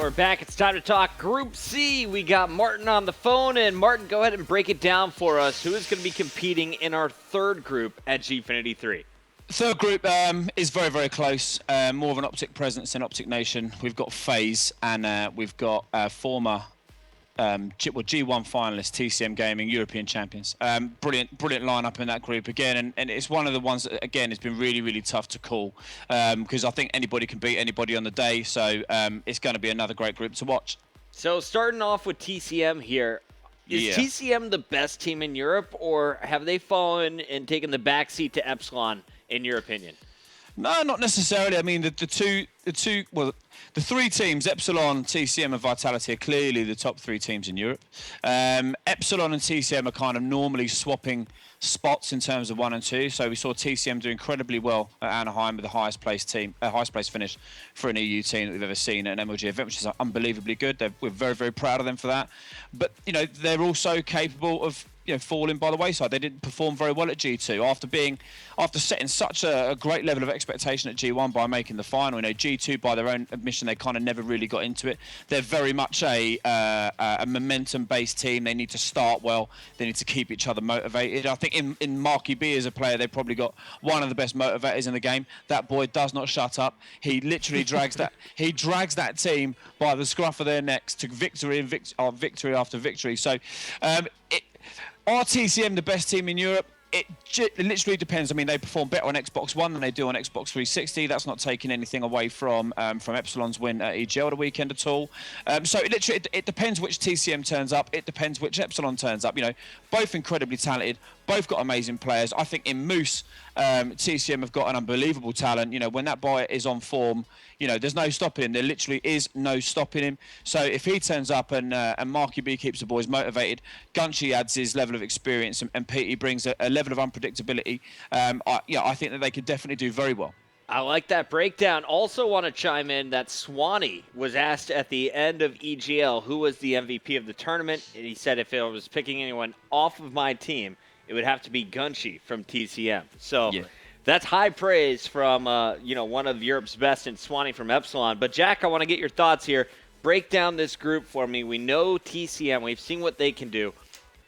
We're back. It's time to talk Group C. We got Martin on the phone, and Martin, go ahead and break it down for us. Who is going to be competing in our third group at Gfinity 3? Third group is very, very close. More of an Optic presence in Optic Nation. We've got FaZe, and we've got former G1 finalists, TCM Gaming, European champions. Brilliant lineup in that group again, and it's one of the ones that, again, it's been really, really tough to call because I think anybody can beat anybody on the day. So it's going to be another great group to watch. So starting off with TCM here, is TCM the best team in Europe, or have they fallen and taken the backseat to Epsilon, in your opinion? No, not necessarily. I mean, the three teams, Epsilon, TCM, and Vitality, are clearly the top three teams in Europe. Epsilon and TCM are kind of normally swapping spots in terms of 1 and 2. So we saw TCM do incredibly well at Anaheim with the highest place finish for an EU team that we've ever seen at an MLG event, which is unbelievably good. We're very, very proud of them for that. But they're also capable of falling by the wayside. They didn't perform very well at G2 after setting such a great level of expectation at G1 by making the final. G2, by their own admission, they kind of never really got into it. They're very much a momentum-based team. They need to start well. They need to keep each other motivated. I think in Marky B as a player, they've probably got one of the best motivators in the game. That boy does not shut up. He literally drags that team by the scruff of their necks to victory and victory after victory. So are TCM the best team in Europe? It literally depends. I mean, they perform better on Xbox One than they do on Xbox 360. That's not taking anything away from Epsilon's win at EGL the weekend at all. So it depends which TCM turns up. It depends which Epsilon turns up. Both incredibly talented. Both got amazing players. I think in Moose, TCM have got an unbelievable talent. When that boy is on form, there's no stopping him. There literally is no stopping him. So if he turns up and Marky B keeps the boys motivated, Gunchy adds his level of experience, and Petey brings a level of unpredictability, I think that they could definitely do very well. I like that breakdown. Also want to chime in that Swanee was asked at the end of EGL who was the MVP of the tournament, and he said if I was picking anyone off of my team, it would have to be Gunchy from TCM. So that's high praise from one of Europe's best in Swanee from Epsilon. But Jack, I want to get your thoughts here. Break down this group for me. We know TCM. We've seen what they can do.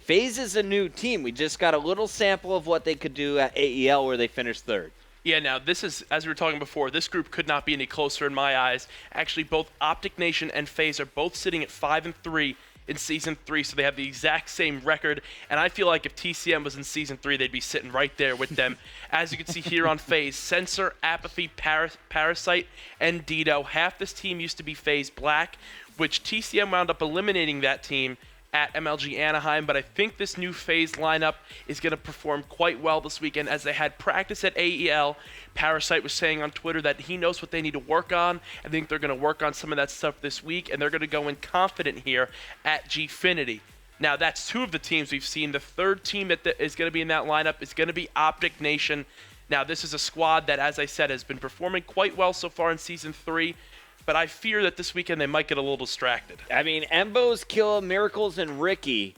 FaZe is a new team. We just got a little sample of what they could do at AEL where they finished third. Yeah, now this is, as we were talking before, this group could not be any closer in my eyes. Actually, both Optic Nation and FaZe are both sitting at 5-3 in Season 3, so they have the exact same record. And I feel like if TCM was in Season 3, they'd be sitting right there with them. As you can see here on FaZe, Censor, Apathy, Parasite, and Dito. Half this team used to be FaZe Black, which TCM wound up eliminating that team at MLG Anaheim, but I think this new FaZe lineup is going to perform quite well this weekend as they had practice at AEL. Parasite was saying on Twitter that he knows what they need to work on. I think they're going to work on some of that stuff this week, and they're going to go in confident here at Gfinity. Now, that's two of the teams we've seen. The third team that is going to be in that lineup is going to be Optic Nation. Now, this is a squad that, as I said, has been performing quite well so far in Season 3. But I fear that this weekend they might get a little distracted. I mean, Embos, Killa, Miracles, and Ricky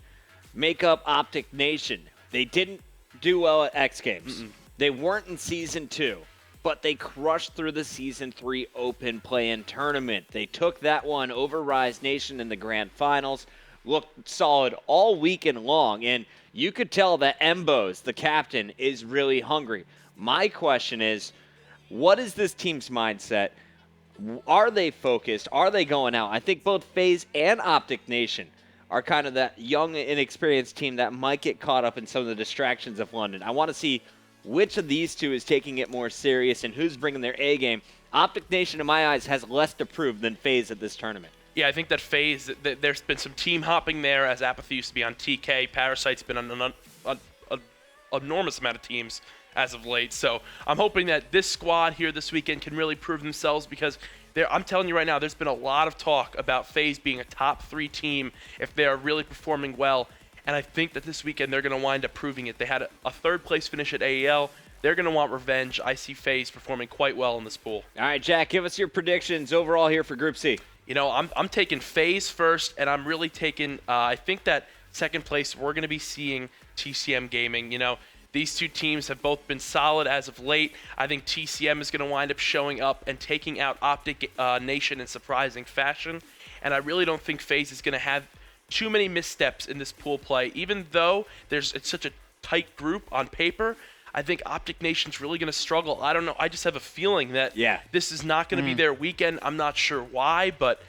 make up Optic Nation. They didn't do well at X Games. They weren't in Season 2, but they crushed through the Season 3 Open Play-In Tournament. They took that one over Rise Nation in the Grand Finals, looked solid all weekend long, and you could tell that Embos, the captain, is really hungry. My question is, what is this team's mindset? Are they focused? Are they going out? I think both FaZe and Optic Nation are kind of that young, inexperienced team that might get caught up in some of the distractions of London. I want to see which of these two is taking it more serious and who's bringing their A game. Optic Nation, in my eyes, has less to prove than FaZe at this tournament. Yeah, I think that FaZe, there's been some team hopping there, as Apathy used to be on TK. Parasite's been on an enormous amount of teams as of late. So I'm hoping that this squad here this weekend can really prove themselves, because I'm telling you right now, there's been a lot of talk about FaZe being a top 3 team if they are really performing well. And I think that this weekend they're going to wind up proving it. They had a third place finish at AEL. They're going to want revenge. I see FaZe performing quite well in this pool. All right, Jack, give us your predictions overall here for Group C. I'm taking FaZe first, and I'm really taking, I think that second place we're going to be seeing TCM Gaming. These two teams have both been solid as of late. I think TCM is going to wind up showing up and taking out Optic Nation in surprising fashion. and I really don't think FaZe is going to have too many missteps in this pool play. Even though it's such a tight group on paper, I think Optic Nation's really going to struggle. I don't know. I just have a feeling that this is not going to be their weekend. I'm not sure why, but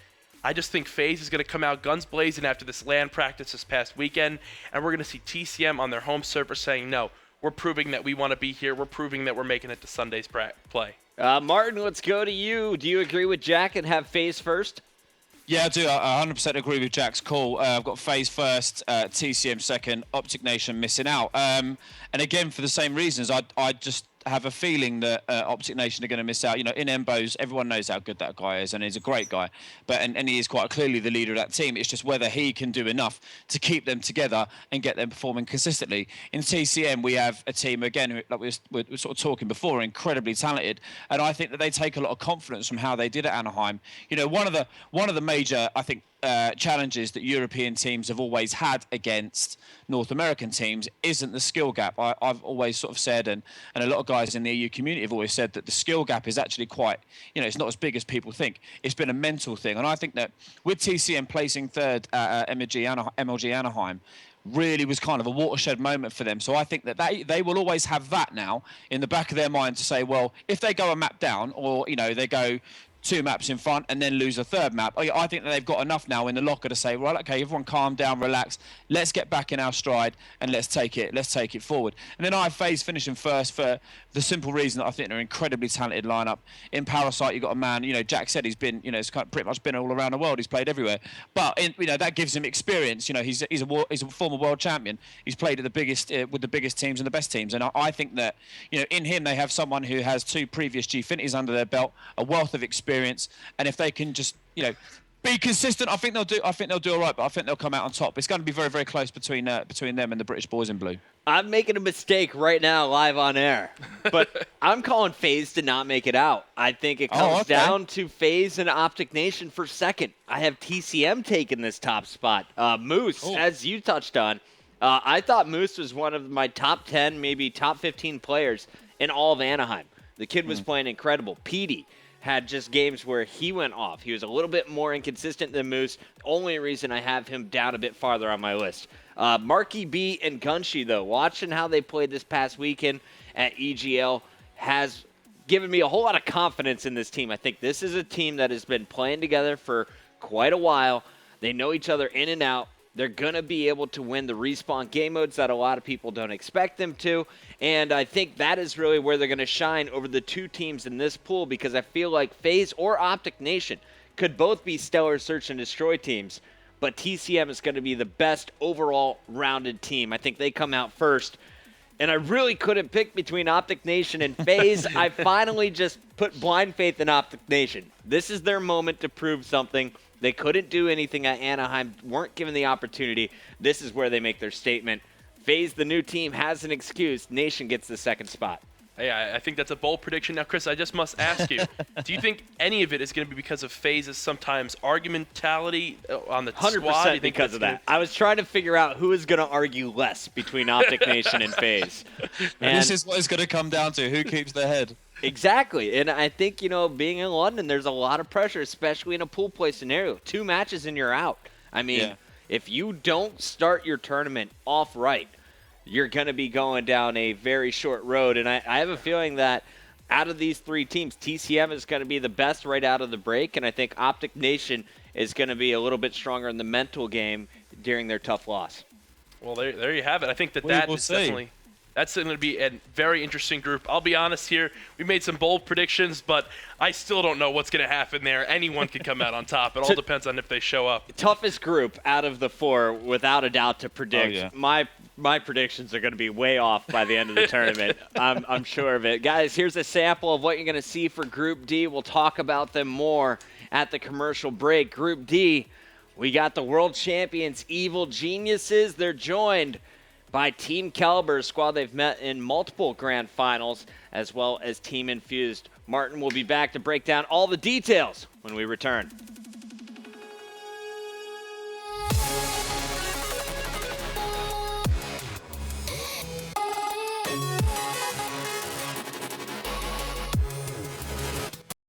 I just think FaZe is going to come out guns blazing after this LAN practice this past weekend, and we're going to see TCM on their home server saying, no, we're proving that we want to be here. We're proving that we're making it to Sunday's play. Martin, let's go to you. Do you agree with Jack and have FaZe first? Yeah, I do. I 100% agree with Jack's call. I've got FaZe first, TCM second, Optic Nation missing out. And again, for the same reasons, I just have a feeling that Optic Nation are going to miss out. You know, in Embos, everyone knows how good that guy is, and he's a great guy. And he is quite clearly the leader of that team. It's just whether he can do enough to keep them together and get them performing consistently. In TCM, we have a team, again, who, like we were sort of talking before, incredibly talented. And I think that they take a lot of confidence from how they did at Anaheim. You know, one of the major, I think, challenges that European teams have always had against North American teams isn't the skill gap. I've always sort of said, and a lot of guys in the EU community have always said, that the skill gap is actually quite, you know, it's not as big as people think. It's been a mental thing. And I think that with TCM placing third at MLG Anaheim, really was kind of a watershed moment for them. So I think that they will always have that now in the back of their mind to say, well, if they go a map down, or, you know, they go 2 maps in front and then lose a third map, I think that they've got enough now in the locker to say, well, okay, everyone calm down, relax, let's get back in our stride and let's take it forward. And then I have FaZe finishing first for the simple reason that I think they're an incredibly talented lineup. In Parasite, you've got a man, you know, Jack said he's been, you know, it's kind of pretty much been all around the world. He's played everywhere, but you know, that gives him experience. You know, he's a former world champion. He's played at the biggest with the biggest teams and the best teams, and I think that, you know, in him they have someone who has 2 previous Gfinities under their belt, a wealth of experience. And if they can just, you know, be consistent, I think they'll do all right. But I think they'll come out on top. It's going to be very, very close between them and the British boys in blue. I'm making a mistake right now live on air, but I'm calling FaZe to not make it out. I think it comes down to FaZe and Optic Nation for second. I have TCM taking this top spot. Moose, as you touched on, I thought Moose was one of my top 10, maybe top 15 players in all of Anaheim. The kid was playing incredible. Petey had just games where he went off. He was a little bit more inconsistent than Moose. Only reason I have him down a bit farther on my list. Marky B and Gunshi, though, watching how they played this past weekend at EGL has given me a whole lot of confidence in this team. I think this is a team that has been playing together for quite a while. They know each other in and out. They're going to be able to win the respawn game modes that a lot of people don't expect them to. And I think that is really where they're going to shine over the 2 teams in this pool, because I feel like FaZe or Optic Nation could both be stellar search and destroy teams. But TCM is going to be the best overall rounded team. I think they come out first. And I really couldn't pick between Optic Nation and FaZe. I finally just put blind faith in Optic Nation. This is their moment to prove something. They couldn't do anything at Anaheim, weren't given the opportunity. This is where they make their statement. FaZe, the new team, has an excuse. Nation gets the second spot. Yeah, I think that's a bold prediction. Now, Chris, I just must ask you, do you think any of it is going to be because of FaZe's sometimes argumentality on the 100% squad? 100% because of that. I was trying to figure out who is going to argue less between Optic Nation and FaZe. And this is what it's going to come down to, who keeps their head. Exactly. And I think, you know, being in London, there's a lot of pressure, especially in a pool play scenario. 2 matches and you're out. I mean, if you don't start your tournament off right, you're going to be going down a very short road. And I have a feeling that out of these 3 teams, TCM is going to be the best right out of the break. And I think Optic Nation is going to be a little bit stronger in the mental game during their tough loss. Well, there you have it. I think that is definitely... That's going to be a very interesting group. I'll be honest here. We made some bold predictions, but I still don't know what's going to happen there. Anyone can come out on top. It all depends on if they show up. Toughest group out of the 4, without a doubt, to predict. My predictions are going to be way off by the end of the tournament. I'm sure of it. Guys, here's a sample of what you're going to see for Group D. We'll talk about them more at the commercial break. Group D, we got the world champions, Evil Geniuses. They're joined by Team Caliber, a squad they've met in multiple grand finals, as well as Team Infused. Martin will be back to break down all the details when we return.